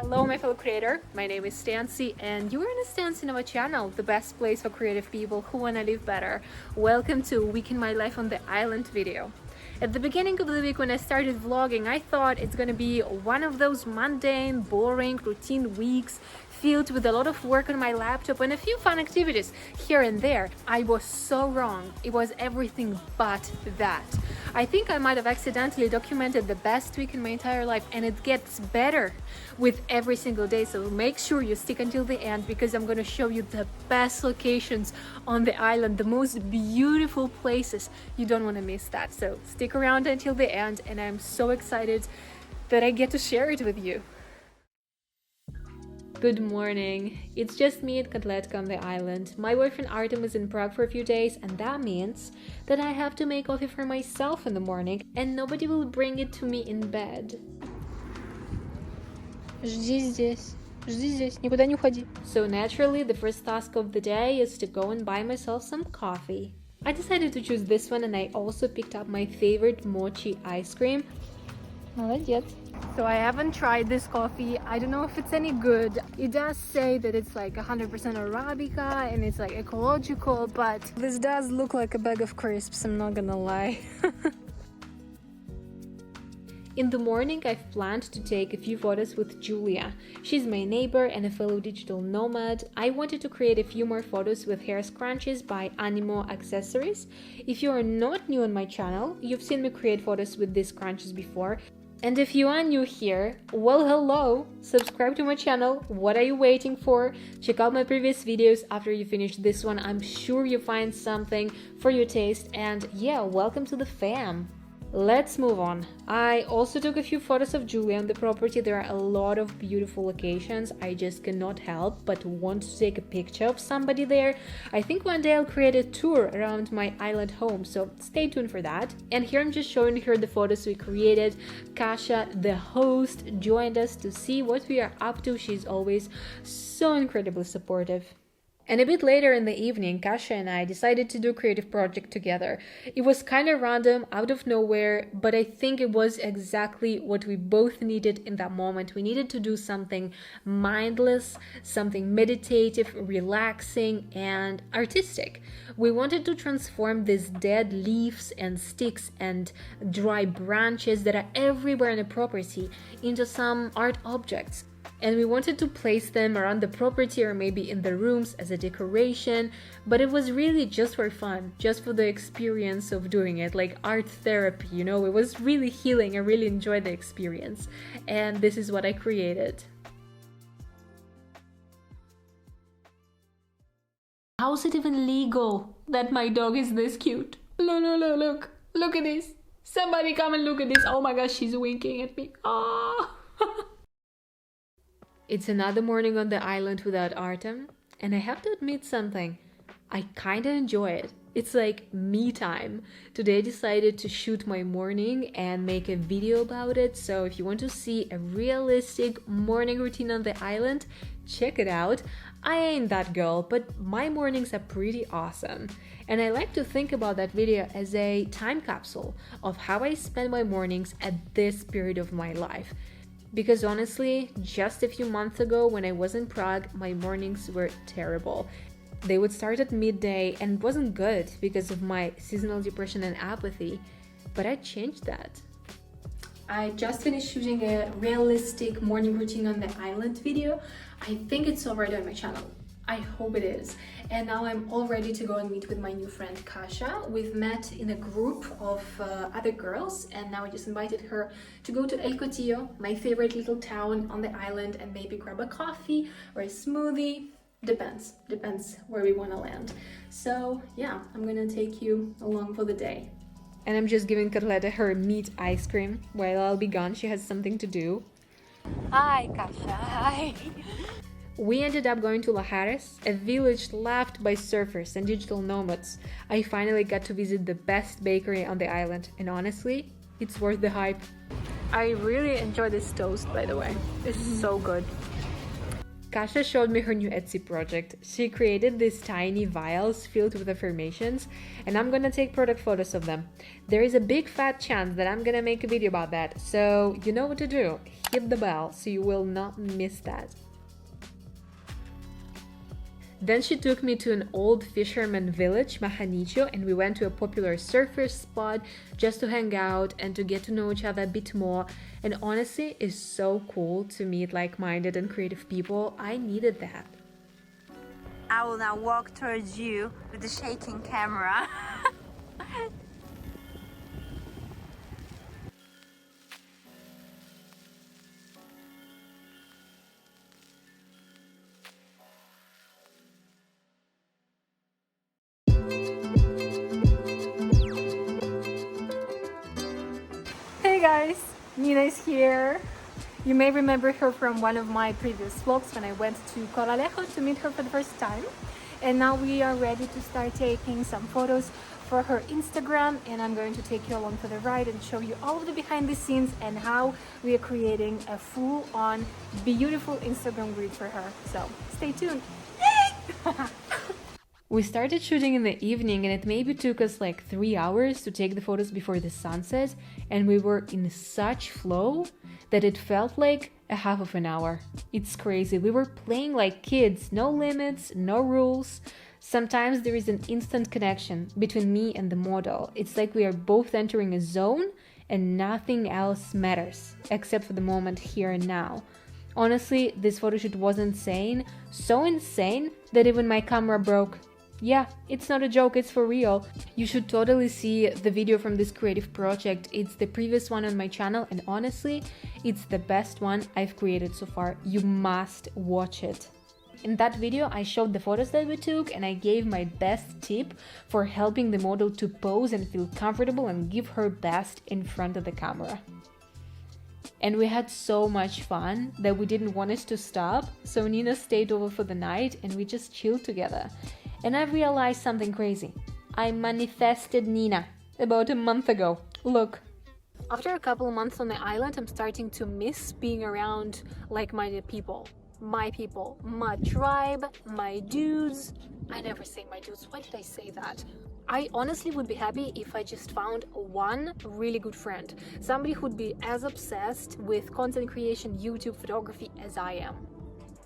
Hello my fellow creator, my name is Stancy and you are in a Stancy Nova channel, the best place for creative people who want to live better. Welcome to Week in My Life on the Island video. At the beginning of the week when I started vlogging, I thought it's gonna be one of those mundane, boring, routine weeks filled with a lot of work on my laptop and a few fun activities here and there. I was so wrong. It was everything but that. I think I might have accidentally documented the best week in my entire life, and it gets better with every single day. So make sure you stick until the end because I'm gonna show you the best locations on the island, the most beautiful places. You don't want to miss that. So stick around until the end, and I'm so excited that I get to share it with you. Good morning. It's just me at Paneteca on the island. My boyfriend Artem is in Prague for a few days, and that means that I have to make coffee for myself in the morning and nobody will bring it to me in bed. Жди здесь. Жди здесь. Никуда не уходи. So naturally, the first task of the day is to go and buy myself some coffee. I decided to choose this one, and I also picked up my favorite mochi ice cream. Молодец. So I haven't tried this coffee. I don't know if it's any good. It does say that it's like 100% Arabica and it's like ecological, but this does look like a bag of crisps, I'm not gonna lie. In the morning, I've planned to take a few photos with Julia. She's my neighbor and a fellow digital nomad. I wanted to create a few more photos with hair scrunchies by Animo Accessories. If you are not new on my channel, you've seen me create photos with these scrunchies before. And if you are new here, well, hello! Subscribe to my channel. What are you waiting for? Check out my previous videos after you finish this one. I'm sure you find something for your taste, and yeah, welcome to the fam! Let's move on. I also took a few photos of Julia on the property. There are a lot of beautiful locations. I just cannot help but want to take a picture of somebody there. I think one day I'll create a tour around my island home, so stay tuned for that. And here I'm just showing her the photos we created. Kasia, the host, joined us to see what we are up to. She's always so incredibly supportive. And a bit later in the evening, Kasia and I decided to do a creative project together. It was kind of random, out of nowhere, but I think it was exactly what we both needed in that moment. We needed to do something mindless, something meditative, relaxing, and artistic. We wanted to transform these dead leaves and sticks and dry branches that are everywhere on the property into some art objects. And we wanted to place them around the property or maybe in the rooms as a decoration, but it was really just for fun, just for the experience of doing it, like art therapy, you know. It was really healing. I really enjoyed the experience, and this is what I created. How is it even legal that my dog is this cute? Look at this. Somebody come and look at this. Oh my gosh, she's winking at me. Oh. It's another morning on the island without Artem, and I have to admit something. I kinda enjoy it. It's like me time. Today I decided to shoot my morning and make a video about it, so if you want to see a realistic morning routine on the island, check it out. I ain't that girl, but my mornings are pretty awesome. And I like to think about that video as a time capsule of how I spend my mornings at this period of my life. Because honestly, just a few months ago when I was in Prague, my mornings were terrible. They would start at midday and it wasn't good because of my seasonal depression and apathy, but I changed that. I just finished shooting a realistic morning routine on the island video. I think it's already on my channel. I hope it is. And now I'm all ready to go and meet with my new friend Kasia. We've met in a group of other girls, and now I just invited her to go to El Cotillo, my favorite little town on the island, and maybe grab a coffee or a smoothie. Depends where we want to land. So yeah, I'm gonna take you along for the day. And I'm just giving Carletta her meat ice cream. While I'll be gone, she has something to do. Hi, Kasia. Hi. We ended up going to Lajares, a village loved by surfers and digital nomads. I finally got to visit the best bakery on the island, and honestly, it's worth the hype. I really enjoy this toast, by the way. It's so good. Kasia showed me her new Etsy project. She created these tiny vials filled with affirmations, and I'm gonna take product photos of them. There is a big fat chance that I'm gonna make a video about that, so you know what to do. Hit the bell so you will not miss that. Then she took me to an old fisherman village, Majanicho, and we went to a popular surfer spot just to hang out and to get to know each other a bit more. And honestly, it's so cool to meet like-minded and creative people. I needed that. I will now walk towards you with the shaking camera. Hey guys, Nina is here. You may remember her from one of my previous vlogs when I went to Cotillo to meet her for the first time. And now we are ready to start taking some photos for her Instagram, and I'm going to take you along for the ride and show you all of the behind the scenes and how we are creating a full-on beautiful Instagram grid for her. So stay tuned. We started shooting in the evening, and it maybe took us like 3 hours to take the photos before the sunset, and we were in such flow that it felt like a half of an hour. It's crazy. We were playing like kids, no limits, no rules. Sometimes there is an instant connection between me and the model. It's like we are both entering a zone and nothing else matters except for the moment here and now. Honestly, this photo shoot was insane, so insane that even my camera broke. Yeah, it's not a joke, it's for real. You should totally see the video from this creative project. It's the previous one on my channel, and honestly, it's the best one I've created so far. You must watch it. In that video, I showed the photos that we took, and I gave my best tip for helping the model to pose and feel comfortable and give her best in front of the camera. And we had so much fun that we didn't want it to stop, so Nina stayed over for the night and we just chilled together. And I realized something crazy. I manifested Nina about a month ago. Look. After a couple of months on the island, I'm starting to miss being around like-minded people. My tribe, my dudes. I never say my dudes. Why did I say that? I honestly would be happy if I just found one really good friend. Somebody who'd be as obsessed with content creation, YouTube, photography as I am.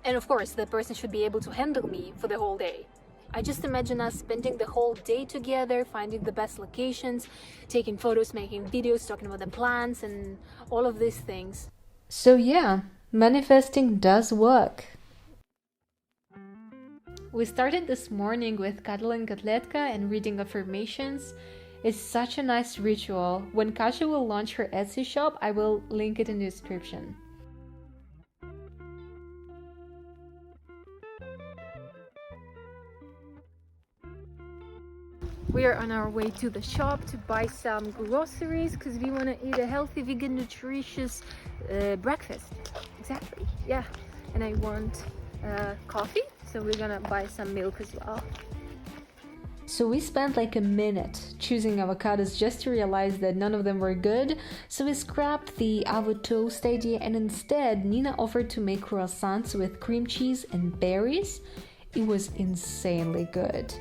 And of course, that person should be able to handle me for the whole day. I just imagine us spending the whole day together, finding the best locations, taking photos, making videos, talking about the plans and all of these things. So yeah, manifesting does work. We started this morning with cuddling Kotletka and reading affirmations. It's such a nice ritual. When Kasia will launch her Etsy shop, I will link it in the description. We are on our way to the shop to buy some groceries because we want to eat a healthy, vegan, nutritious breakfast. Exactly, yeah. And I want coffee, so we're gonna buy some milk as well. So we spent like a minute choosing avocados just to realize that none of them were good. So we scrapped the avocado toast idea, and instead Nina offered to make croissants with cream cheese and berries. It was insanely good.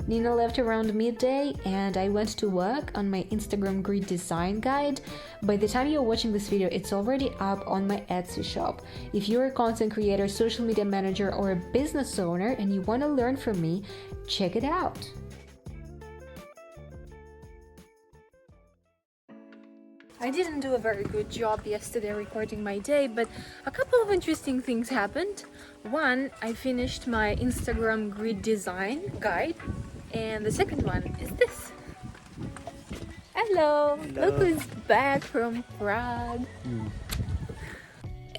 Nina left around midday and I went to work on my Instagram grid design guide. By the time you're watching this video, it's already up on my Etsy shop. If you're a content creator, social media manager, or a business owner and you want to learn from me, check it out. I didn't do a very good job yesterday recording my day, but a couple of interesting things happened. One, I finished my Instagram grid design guide. And the second one is this. Hello. Look who's back from Prague.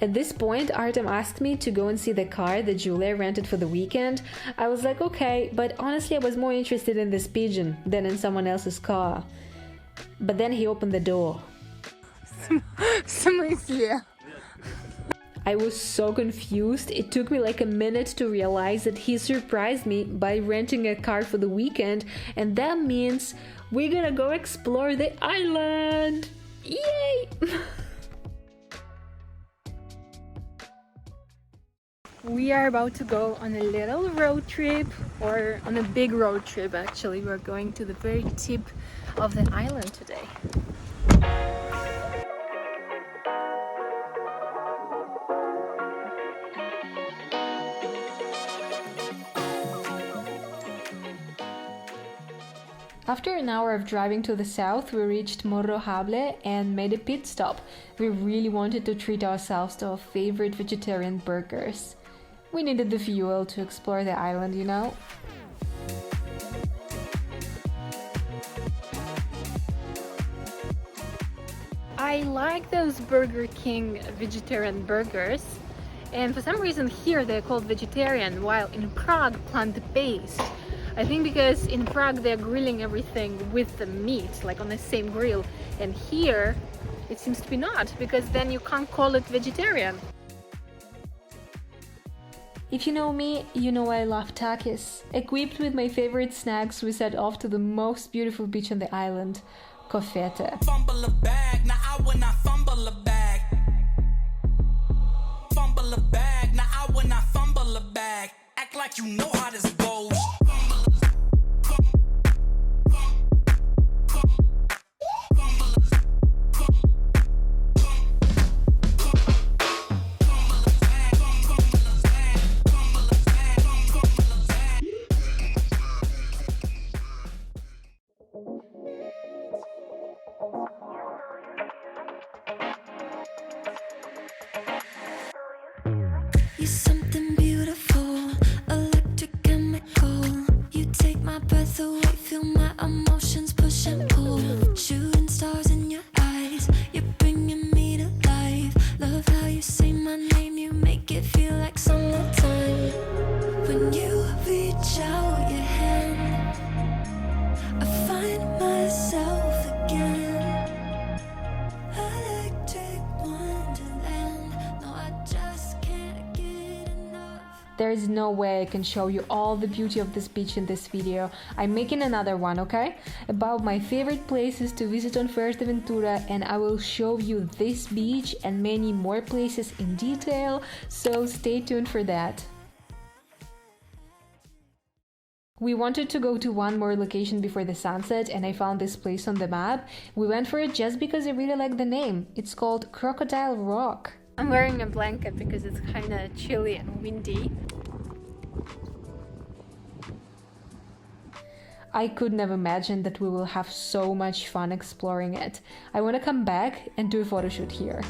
At this point, Artem asked me to go and see the car that Julia rented for the weekend. I was like, okay, but honestly I was more interested in this pigeon than in someone else's car. But then he opened the door. В смысле? I was so confused. It took me like a minute to realize that he surprised me by renting a car for the weekend, and that means we're gonna go explore the island! Yay! We are about to go on a little road trip, or on a big road trip actually. We're going to the very tip of the island today. After an hour of driving to the south, we reached Morrojable and made a pit stop. We really wanted to treat ourselves to our favorite vegetarian burgers. We needed the fuel to explore the island, you know? I like those Burger King vegetarian burgers, and for some reason here they're called vegetarian, while in Prague plant-based. I think because in Prague they're grilling everything with the meat, like on the same grill, and here it seems to be not, because then you can't call it vegetarian. If you know me, you know I love takis. Equipped with my favorite snacks, we set off to the most beautiful beach on the island, Cofete. Fumble a bag, now I will not fumble a bag. Fumble a bag, now I will not fumble a bag. Act like you know how this goes. You're something beautiful, electric chemical. You take my breath away, feel my emotions push and pull. Shooting stars in your eyes, you're bringing me to life. Love how you say my name, you make it feel like summertime. When you reach out your hand, I find myself again. Electric wonderland, no, I just can't get enough. There is no way I can show you all the beauty of this beach in this video. I'm making another one, okay? About my favorite places to visit on Fuerteventura, and I will show you this beach and many more places in detail, so stay tuned for that. We wanted to go to one more location before the sunset, and I found this place on the map. We went for it just because I really like the name. It's called Crocodile Rock. I'm wearing a blanket because it's kind of chilly and windy. I couldn't have imagined that we will have so much fun exploring it. I want to come back and do a photo shoot here.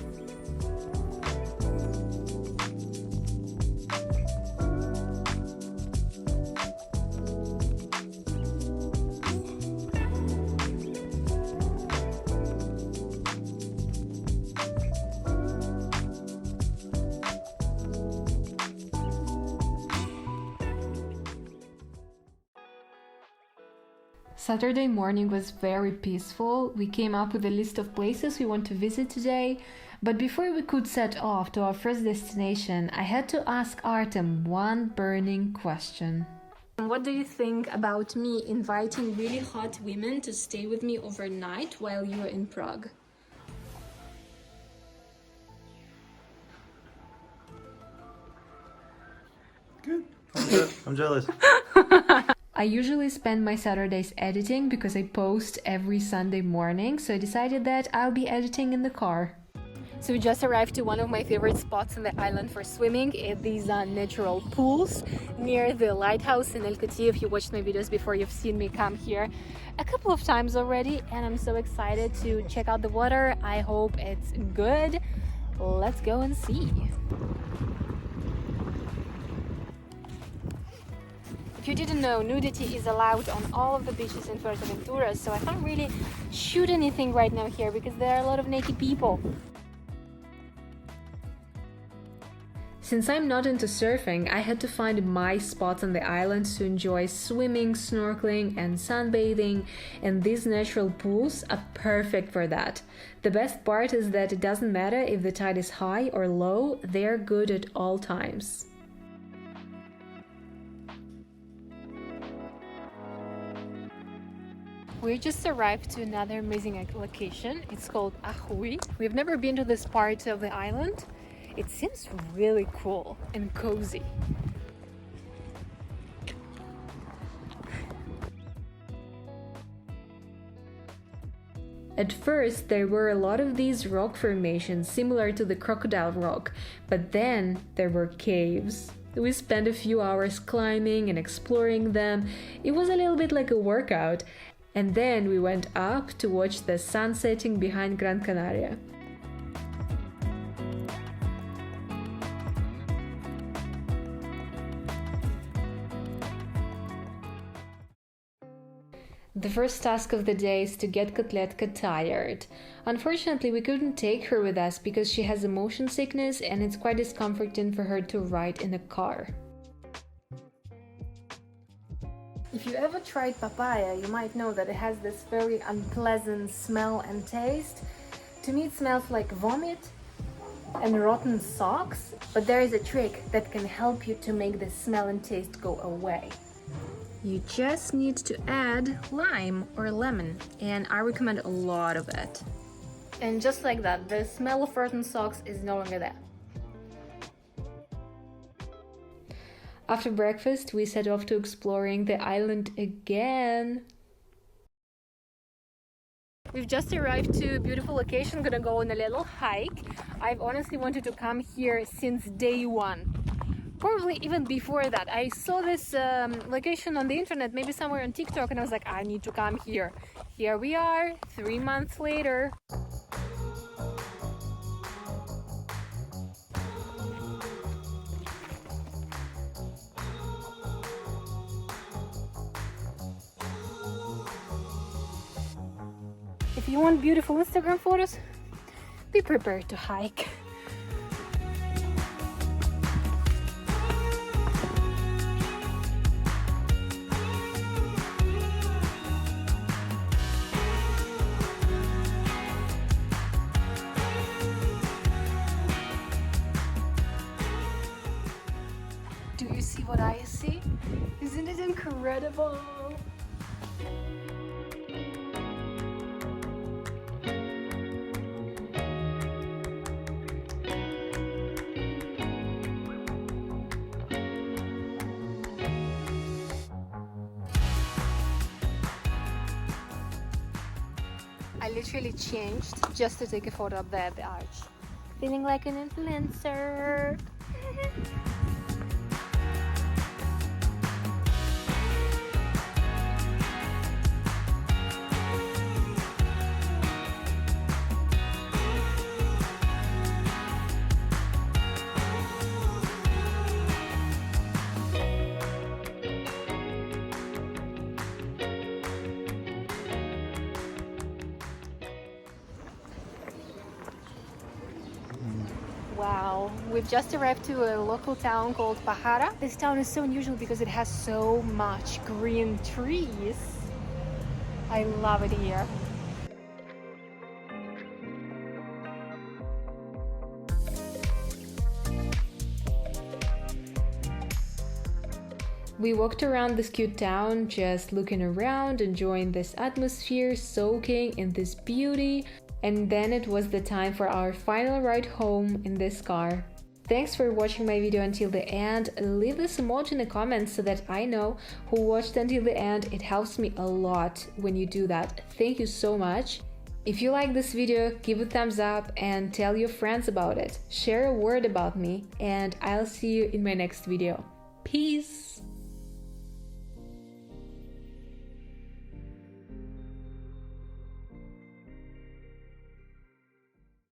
Saturday morning was very peaceful. We came up with a list of places we want to visit today, but before we could set off to our first destination, I had to ask Artem one burning question. What do you think about me inviting really hot women to stay with me overnight while you are in Prague? Good. I'm jealous. I usually spend my Saturdays editing because I post every Sunday morning, so I decided that I'll be editing in the car. So we just arrived to one of my favorite spots on the island for swimming. These are natural pools near the lighthouse in El Cotillo. If you watched my videos before, you've seen me come here a couple of times already, and I'm so excited to check out the water. I hope it's good. Let's go and see. If you didn't know, nudity is allowed on all of the beaches in Fuerteventura, so I can't really shoot anything right now here because there are a lot of naked people. Since I'm not into surfing, I had to find my spots on the island to enjoy swimming, snorkeling and sunbathing, and these natural pools are perfect for that. The best part is that it doesn't matter if the tide is high or low, they're good at all times. We just arrived to another amazing location. It's called Ahui. We've never been to this part of the island. It seems really cool and cozy. At first, there were a lot of these rock formations similar to the Crocodile Rock, but then there were caves. We spent a few hours climbing and exploring them. It was a little bit like a workout. And then we went up to watch the sun setting behind Gran Canaria. The first task of the day is to get Kotletka tired. Unfortunately, we couldn't take her with us because she has a motion sickness and it's quite discomforting for her to ride in a car. If you ever tried papaya, you might know that it has this very unpleasant smell and taste. To me, it smells like vomit and rotten socks, but there is a trick that can help you to make the smell and taste go away. You just need to add lime or lemon, and I recommend a lot of it. And just like that, the smell of rotten socks is no longer there. After breakfast, we set off to exploring the island again. We've just arrived to a beautiful location. Gonna go on a little hike. I've honestly wanted to come here since day one. Probably even before that. I saw this location on the internet, maybe somewhere on TikTok, and I was like, I need to come here. Here we are, 3 months later. If you want beautiful Instagram photos, be prepared to hike. Do you see what I see? Isn't it incredible? I literally changed just to take a photo up there at the arch. Feeling like an influencer. Wow, we've just arrived to a local town called Pajara. This town is so unusual because it has so much green trees. I love it here. We walked around this cute town, just looking around, enjoying this atmosphere, soaking in this beauty. And then it was the time for our final ride home in this car. Thanks for watching my video until the end. Leave this emoji in the comments so that I know who watched until the end. It helps me a lot when you do that. Thank you so much. If you like this video, give a thumbs up and tell your friends about it. Share a word about me, and I'll see you in my next video. Peace!